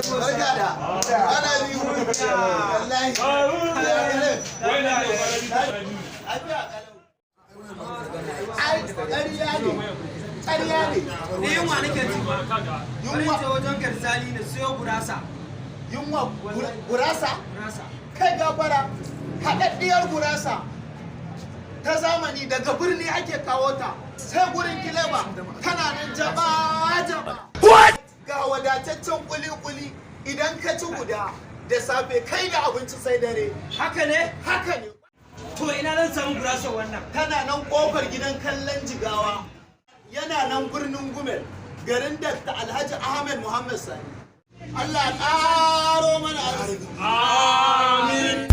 Barka da. Ana biyu. Wallahi. Ai, ƙarya ne. Ƙarya ne. Ni yunwa nake ji. Yunwa ce wajen garzali na siyo gurasa. Yunwa gurasa? Gurasa. Kai gafara. Haɗaɗɗiyar gurasa. Ta zamani daga birni ake kawo ta. Sai gurin kileba. Tana nan jaba-jaba. Ga wadataccen kuli-kuli idan ka ci guda da safe kai da abinci sai dare. Haka ne? Haka ne. To ina zan samu gurasa wannan? Tana nan kofar gidan kallon Jigawa. Yana nan birnin Gumel, garin Dr. Alhaji Ahmed Muhammad Sani. Allah ya ƙaro mana arziki. Amin.